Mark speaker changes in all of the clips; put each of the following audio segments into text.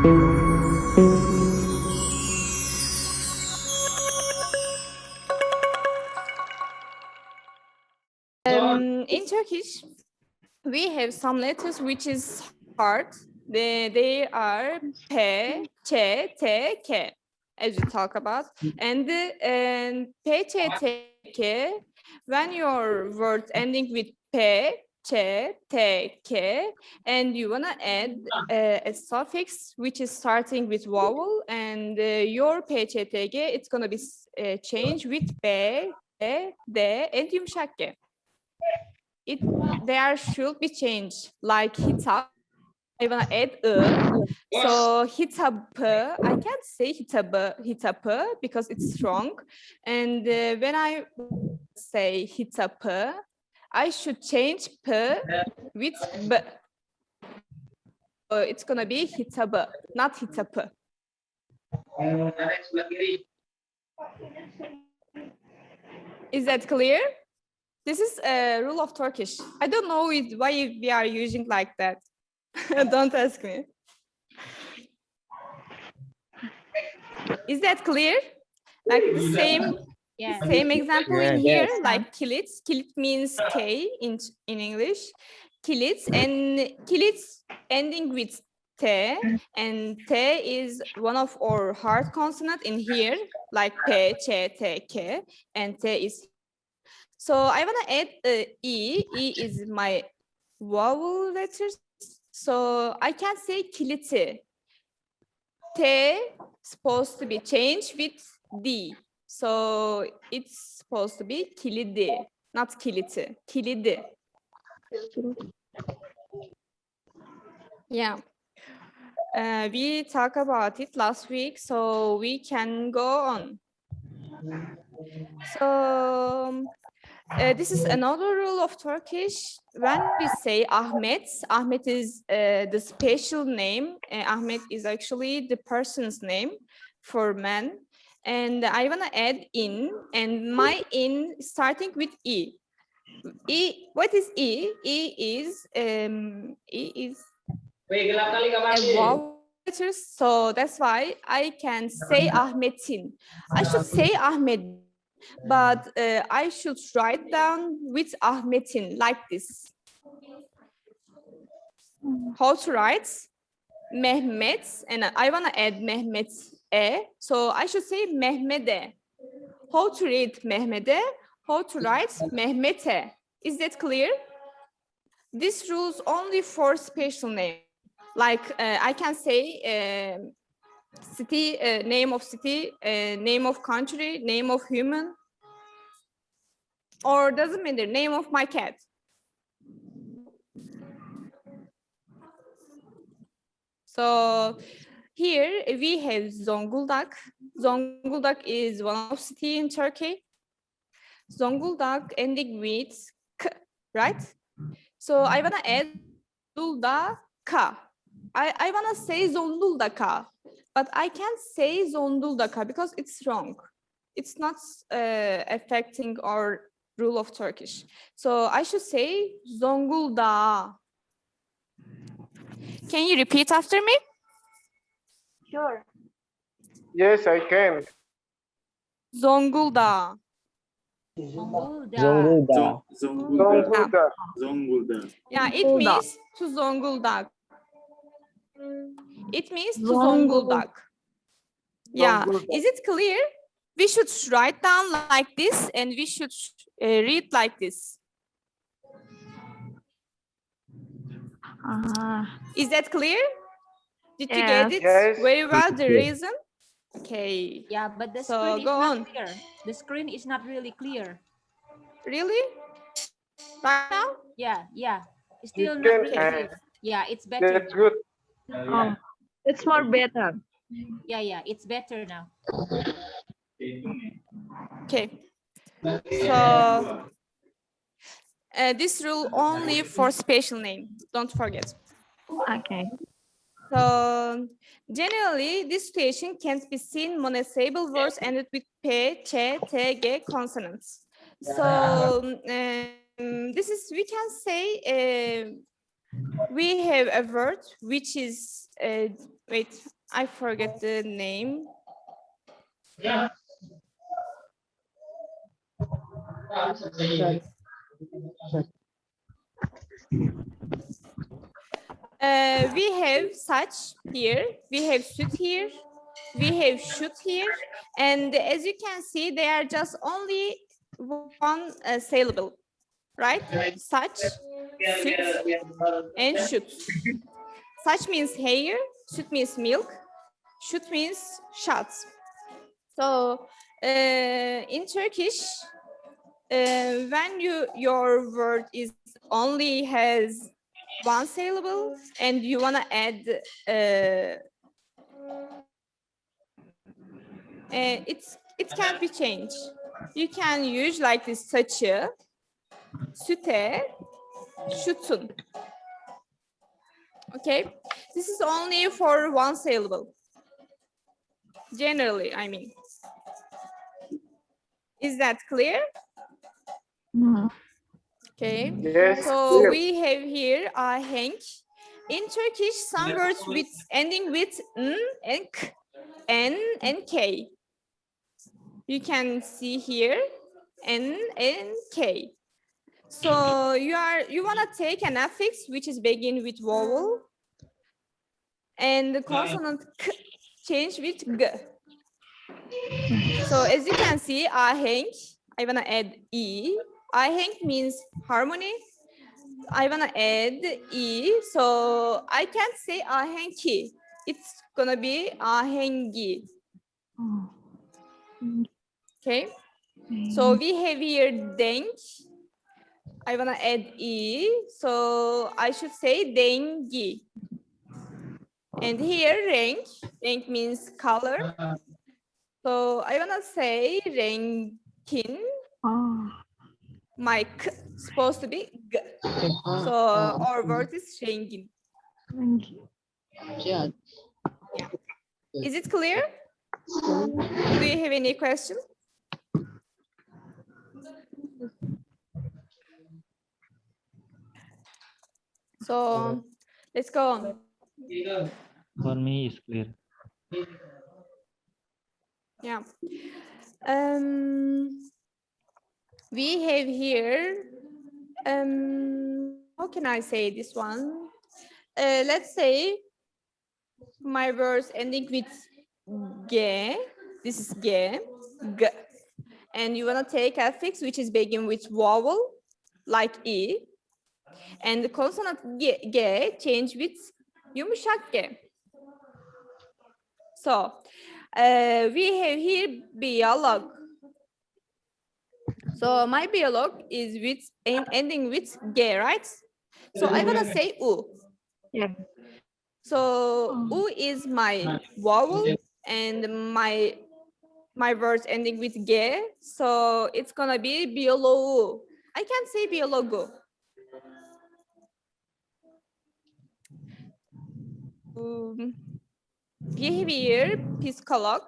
Speaker 1: In Turkish, we have some letters which is hard. They are P, Ç, T, K, as you talk about. And P, Ç, T, K, when your word ending with P, Ç, T, K, and you wanna add a suffix which is starting with vowel, and your P, Ç, T, K, it's gonna be changed with B, D, and yumuşak G. There should be change, like hitap. I wanna add so hitabı. I can't say hitabı because it's strong. And when I say hitabı, I should change p with b. It's gonna be hitabı, not hitabı. Is that clear? This is a rule of Turkish. I don't know why we are using like that. Don't ask me. Is that clear? Like the same example in here, like kilit. Kilit means K in English. Kilit, and kilit ending with T, and T is one of our hard consonant in here, like P, Ç, T, K, and T is. So I want to add E. E is my vowel letters. So I can say kiliti. T supposed to be changed with D. So it's supposed to be kilidi, not kiliti, kilidi. Yeah. We talked about it last week, so we can go on. So this is another rule of Turkish. When we say Ahmet, Ahmet is the special name. Ahmet is actually the person's name for man. And I want to add in, and my in starting with E. E, what is E? E is a vowel letter, so that's why I can say Ahmetin. I should say Ahmet, but I should write down with Ahmetin like this. How to write? Mehmet, and I want to add Mehmet E, so I should say Mehmede. How to read Mehmede? How to write Mehmete? Is that clear? This rules only for special name. Like I can say city, name of city, name of country, name of human, or doesn't matter, name of my cat. So here we have Zonguldak. Zonguldak is one of city in Turkey. Zonguldak ending with k, right? So I wanna add Zonguldaka. I wanna say Zonguldaka, but I can't say Zonguldaka because it's wrong. It's not affecting our rule of Turkish. So I should say Zonguldak. Can you repeat after me?
Speaker 2: Sure.
Speaker 3: Yes, I can.
Speaker 1: Zonguldak.
Speaker 2: Zonguldak.
Speaker 3: Zonguldak.
Speaker 1: Yeah, it means to Zonguldak. It means to Zonguldak. Yeah, is it clear? We should write down like this, and we should read like this. Is that clear? Did you get it very well, the reason? Okay.
Speaker 2: Yeah, but the
Speaker 1: So,
Speaker 2: screen is
Speaker 1: go
Speaker 2: not
Speaker 1: on.
Speaker 2: clear. The screen is not really clear.
Speaker 1: Really? Right now?
Speaker 2: Yeah. It's still
Speaker 3: You
Speaker 2: not
Speaker 3: can
Speaker 2: really
Speaker 3: add.
Speaker 2: clear. Yeah, it's better.
Speaker 3: That's good.
Speaker 4: It's more better.
Speaker 2: Yeah, it's better now.
Speaker 1: Okay. So this rule only for special name. Don't forget.
Speaker 4: Okay.
Speaker 1: So generally, this situation can't be seen monosyllable words ended with P, Ç, T, G consonants. So this is, we can say we have a word which is, wait, I forget the name. We have such here, we have should here, we have should here, and as you can see, they are just only one syllable, right? Such, should, and should. Such means hair, should means milk, should means shots. So in Turkish, when your word is only has one syllable and you wanna add it can't be changed. You can use like this saçı, süte, şutun. Okay, this is only for one syllable. Generally, I mean. Is that clear? Okay.
Speaker 3: Yes,
Speaker 1: So
Speaker 3: clear.
Speaker 1: we have here ahenk. In Turkish, some words with ending with n and k, n and k. You can see here n and k. So you wanna take an affix which is begin with vowel, and the consonant k change with g. So as you can see, ahenk, I wanna add e. Ahenk means harmony. I wanna add e, so I can't say ahenki. It's gonna be ahengi. Okay. So we have here denk. I wanna add e, so I should say dengi. And here renk. Renk means color. So I wanna say renkin. My k supposed to be g. So our word is rengin. Yeah. Is it clear? Do you have any questions? So let's go on.
Speaker 5: For me, it's clear.
Speaker 1: Yeah. We have here, how can I say this one? Let's say my words ending with g. This is g, g. And you wanna take a affix which is begin with vowel, like e. And the consonant g change with yumuşak g. So we have here biolog. So my biolog is with ending with g, right? So I'm gonna say u.
Speaker 4: Yeah.
Speaker 1: So u is my vowel and my words ending with g. So it's gonna be biologu. I can't say biologu. We have here psikolog,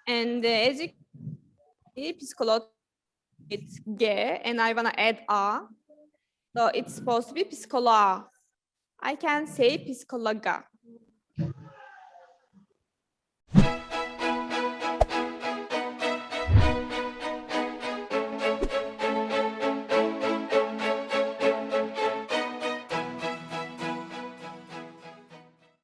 Speaker 1: and as you can see, psikolog it's g, and I wanna add a, so it's supposed to be psikologa. I can say psikologa.